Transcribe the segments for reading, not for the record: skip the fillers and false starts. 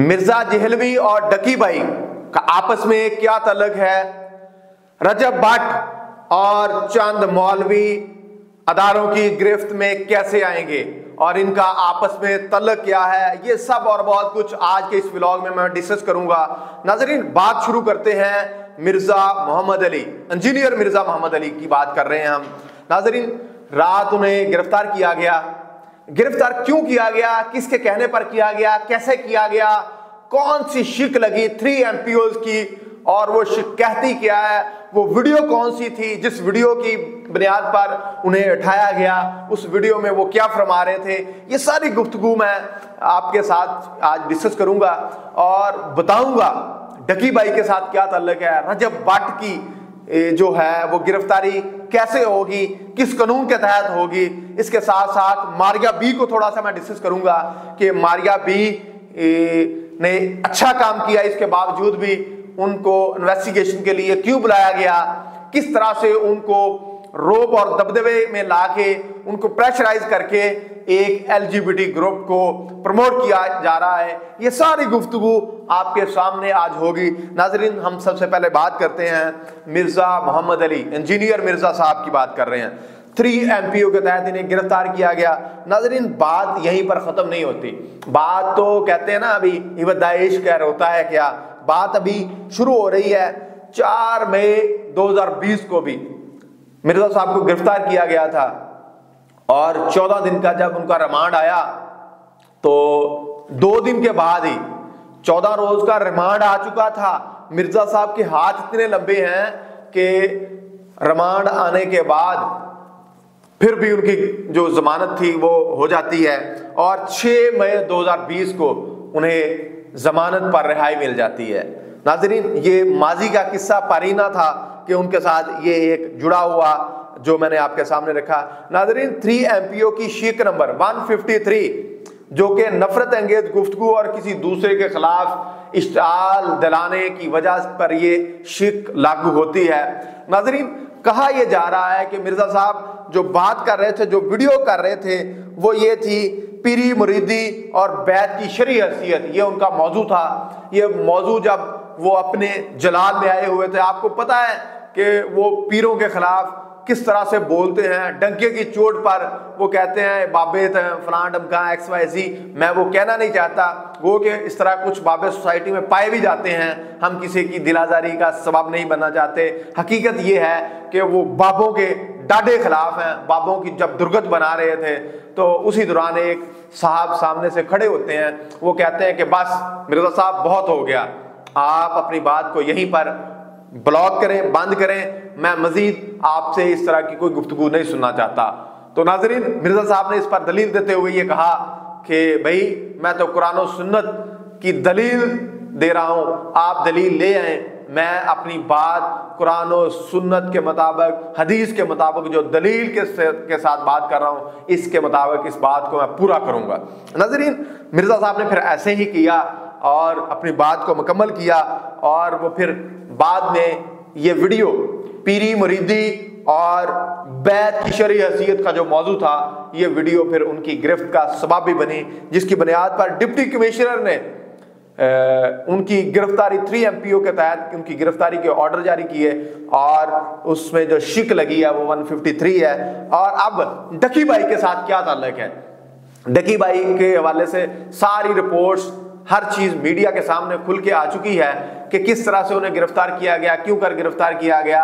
मिर्जा जेहलवी और डकी भाई का आपस में क्या तल्लुक है, रजब भट्ट और चंद मौलवी अदारों की गिरफ्त में कैसे आएंगे और इनका आपस में तल्लुक क्या है, ये सब और बहुत कुछ आज के इस व्लॉग में मैं डिस्कस करूंगा। नाजरीन, बात शुरू करते हैं मिर्जा मोहम्मद अली, इंजीनियर मिर्जा मोहम्मद अली की बात कर रहे हैं हम। नाजरीन, रात उन्हें गिरफ्तार किया गया। गिरफ्तार क्यों किया गया, किसके कहने पर किया गया, कैसे किया गया, कौन सी शिक लगी 3 MPOs की, और वो शिक कहती क्या है, वो वीडियो कौन सी थी जिस वीडियो की बुनियाद पर उन्हें उठाया गया, उस वीडियो में वो क्या फरमा रहे थे, ये सारी गुफ्तगू मैं आपके साथ आज डिस्कस करूंगा और बताऊंगा डकी भाई के साथ क्या ताल्लुक है, रजब भट्ट की जो है वो गिरफ्तारी कैसे होगी, किस कानून के तहत होगी। इसके साथ साथ मारिया बी को थोड़ा सा मैं डिस्कस करूंगा कि मारिया बी ने अच्छा काम किया, इसके बावजूद भी उनको इन्वेस्टिगेशन के लिए क्यों बुलाया गया, किस तरह से उनको रोब और दबदबे में लाके उनको प्रेशराइज करके एक LGBT ग्रुप को प्रमोट किया जा रहा है। ये सारी गुफ्तगू आपके सामने आज होगी। नाजरीन, हम सबसे पहले बात करते हैं मिर्जा मोहम्मद अली, इंजीनियर मिर्जा साहब की बात कर रहे हैं। 3 MPO के तहत इन्हें गिरफ्तार किया गया। नाजरीन, बात यहीं पर खत्म नहीं होती। बात तो कहते हैं ना, अभी इब्तिदाई कह होता है क्या, बात अभी शुरू हो रही है। 4 मई 2020 को भी मिर्जा साहब को गिरफ्तार किया गया था और 14 दिन का जब उनका रिमांड आया तो 2 दिन के बाद ही 14 रोज का रिमांड आ चुका था। मिर्जा साहब के हाथ इतने लंबे हैं कि रिमांड आने के बाद फिर भी उनकी जो जमानत थी वो हो जाती है और 6 मई 2020 को उन्हें जमानत पर रिहाई मिल जाती है। नाजरीन, ये माजी का किस्सा पारीना था कि उनके साथ ये एक जुड़ा हुआ जो मैंने आपके सामने रखा। नाजरीन, 3 MPO की शिक नंबर 153 जो कि नफरत अंगेज गुफ्तगू और किसी दूसरे के खिलाफ इश्ताल दिलाने की वजह पर ये शिक लागू होती है। नाजरीन, कहा यह जा रहा है कि मिर्जा साहब जो बात कर रहे थे, जो वीडियो कर रहे थे, वो ये थी पीरी मुरीदी और बैत की शरई हैसियत, ये उनका मौजू था। ये मौजू जब वो अपने जलाल में आए हुए थे, आपको पता है कि वो पीरों के खिलाफ किस तरह से बोलते हैं, डंके की चोट पर वो कहते हैं बाबे फलान डमका XYZ। मैं वो कहना नहीं चाहता वो कि इस तरह कुछ बाबे सोसाइटी में पाए भी जाते हैं, हम किसी की दिलाजारी का सबब नहीं बनना चाहते। हकीकत ये है कि वो बाबों के डाडे खिलाफ हैं। बाबों की जब दुर्गत बना रहे थे तो उसी दौरान एक साहब सामने से खड़े होते हैं, वो कहते हैं कि बस मिर्जा साहब बहुत हो गया, आप अपनी बात को यहीं पर ब्लॉक करें, बंद करें, मैं मजीद आपसे इस तरह की कोई गुफ्तगू नहीं सुनना चाहता। तो नाजरीन, मिर्जा साहब ने इस पर दलील देते हुए ये कहा कि भाई मैं तो कुरान और सुन्नत की दलील दे रहा हूं, आप दलील ले आए, मैं अपनी बात कुरान और सुन्नत के मुताबिक, हदीस के मुताबिक जो दलील के साथ बात कर रहा हूं, इसके मुताबिक इस बात को मैं पूरा करूंगा। नाजरीन, मिर्जा साहब ने फिर ऐसे ही किया और अपनी बात को मुकम्मल किया और वो फिर बाद में ये वीडियो पीरी मुरीदी और बैत की शरई हैसियत का जो मौजू था, ये वीडियो फिर उनकी गिरफ्त का सबब भी बनी, जिसकी बुनियाद पर डिप्टी कमिश्नर ने उनकी गिरफ्तारी 3 MPO के तहत उनकी गिरफ्तारी के ऑर्डर जारी किए और उसमें जो शिक लगी है वो 153 है। और अब डकी भाई के साथ क्या ताल्लुक है, डकी भाई के हवाले से सारी रिपोर्ट्स, हर चीज मीडिया के सामने खुल के आ चुकी है कि किस तरह से उन्हें गिरफ्तार किया गया, क्यों कर गिरफ्तार किया गया।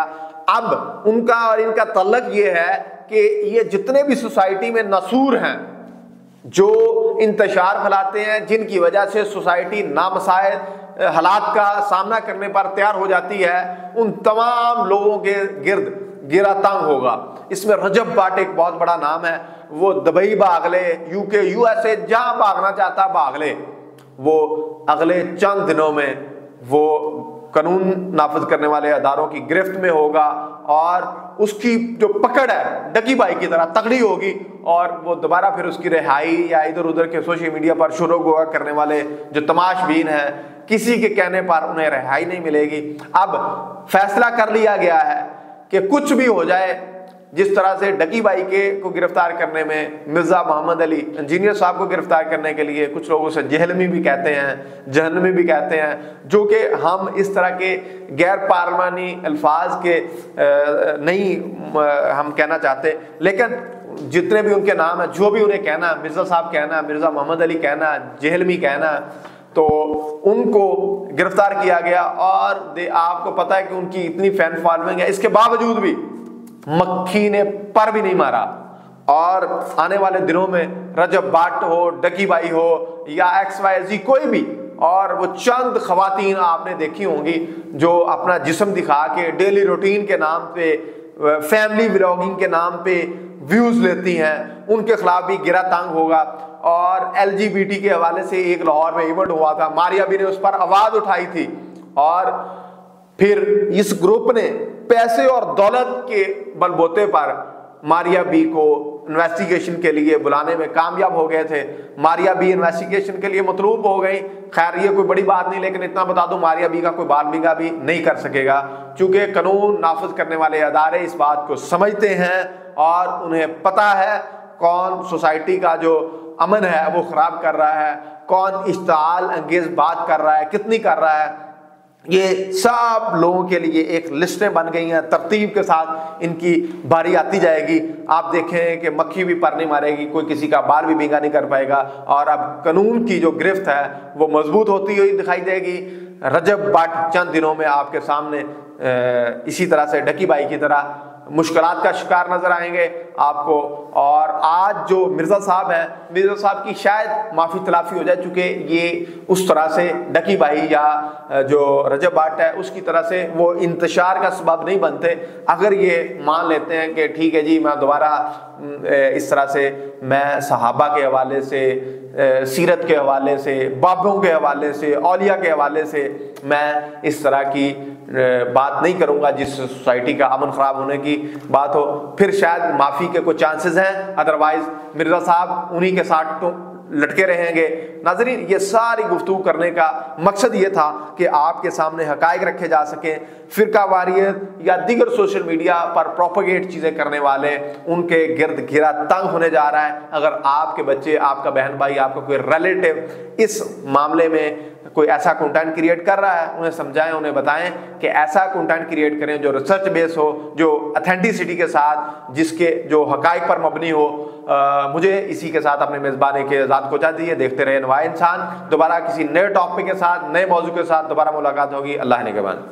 अब उनका और इनका तल्लुक ये है कि ये जितने भी सोसाइटी में नसूर हैं, जो इंतशार फैलाते हैं, जिनकी वजह से सोसाइटी नामसाइल हालात का सामना करने पर तैयार हो जाती है, उन तमाम लोगों के गिर्द गिरा तंग होगा। इसमें रजब भट्ट एक बहुत बड़ा नाम है, वो दुबई भाग ले, UK USA जहां भागना चाहता भाग ले, वो अगले चंद दिनों में वो कानून नाफिज करने वाले अदारों की गिरफ्त में होगा और उसकी जो पकड़ है डकी भाई की तरह तगड़ी होगी और वो दोबारा फिर उसकी रिहाई या इधर उधर के सोशल मीडिया पर शुरू गोवा करने वाले जो तमाशबीन हैं, किसी के कहने पर उन्हें रिहाई नहीं मिलेगी। अब फैसला कर लिया गया है कि कुछ भी हो जाए, जिस तरह से डकी भाई के को गिरफ्तार करने में मिर्जा मोहम्मद अली इंजीनियर साहब को गिरफ्तार करने के लिए कुछ लोग उसे जहलमी भी कहते हैं, जहन्नमी भी कहते हैं, जो कि हम इस तरह के गैर पार्लिमानी अल्फाज के नहीं हम कहना चाहते, लेकिन जितने भी उनके नाम है, जो भी उन्हें कहना, मिर्जा साहब कहना, मिर्जा मोहम्मद अली कहना, जहलमी कहना, तो उनको गिरफ्तार किया गया। और आपको पता है कि उनकी इतनी फैन फॉलोइंग है, इसके बावजूद भी मक्खी ने पर भी नहीं मारा। और आने वाले दिनों में रजब भट्ट हो, डकी भाई हो या XYZ कोई भी, और वो चंद खवातीन आपने देखी होंगी जो अपना जिस्म दिखा के डेली रूटीन के नाम पे, फैमिली व्लॉगिंग के नाम पे व्यूज लेती हैं, उनके खिलाफ भी गिरा तंग होगा। और LGBT के हवाले से एक लाहौर में इवेंट हुआ था, मारिया बी ने उस पर आवाज उठाई थी, और फिर इस ग्रुप ने पैसे और दौलत के बलबूते पर मारिया बी को इन्वेस्टिगेशन के लिए बुलाने में कामयाब हो गए थे। मारिया बी इन्वेस्टिगेशन के लिए मतलूब हो गई। खैर ये कोई बड़ी बात नहीं, लेकिन इतना बता दूं, मारिया बी का कोई बाल बिंगा भी नहीं कर सकेगा, क्योंकि कानून नाफिज करने वाले अदारे इस बात को समझते हैं और उन्हें पता है कौन सोसाइटी का जो अमन है वो खराब कर रहा है, कौन इश्ताल अंगेज बात कर रहा है, कितनी कर रहा है। ये सब लोगों के लिए एक लिस्टें बन गई हैं, तरतीब के साथ इनकी बारी आती जाएगी। आप देखें कि मक्खी भी पर नहीं मारेगी, कोई किसी का बाल भी भींगा नहीं कर पाएगा, और अब कानून की जो गिरफ्त है वो मजबूत होती हुई दिखाई देगी। रजब भट्ट चंद दिनों में आपके सामने इसी तरह से डकी भाई की तरह मुश्किलात का शिकार नजर आएंगे आपको। और आज जो मिर्जा साहब है, मिर्जा साहब की शायद माफी तलाफी हो जाए, चूंकि ये उस तरह से डकी भाई या जो रजब भट्ट है उसकी तरह से वो इंतशार का सबब नहीं बनते। अगर ये मान लेते हैं कि ठीक है जी, मैं दोबारा इस तरह से मैं सहाबा के हवाले से, सीरत के हवाले से, बाबों के हवाले से, औलिया के हवाले से मैं इस तरह की बात नहीं करूंगा जिस सोसाइटी का अमन खराब होने की बात हो, फिर शायद माफी के कुछ चांसेस हैं। अदरवाइज मिर्जा साहब उन्हीं के साथ तो लटके रहेंगे। नाजरीन, ये सारी गुफ्तगू करने का मकसद ये था कि आपके सामने हकायक रखे जा सकें। फिरका वारियत या दीगर सोशल मीडिया पर प्रोपेगेट चीज़ें करने वाले, उनके गिर्द घेरा तंग होने जा रहा है। अगर आपके बच्चे, आपका बहन भाई, आपका कोई रिलेटिव इस मामले में कोई ऐसा कंटेंट क्रिएट कर रहा है, उन्हें समझाएं, उन्हें बताएं कि ऐसा कंटेंट क्रिएट करें जो रिसर्च बेस हो, जो ऑथेंटिसिटी के साथ, जिसके जो हकायक पर मबनी हो। मुझे इसी के साथ अपने मेज़बानी के इजाज़त को चाहती है। देखते रहे नवाए इंसान। दोबारा किसी नए टॉपिक के साथ, नए मौजू के साथ दोबारा मुलाकात होगी। अल्लाह ने के बाद।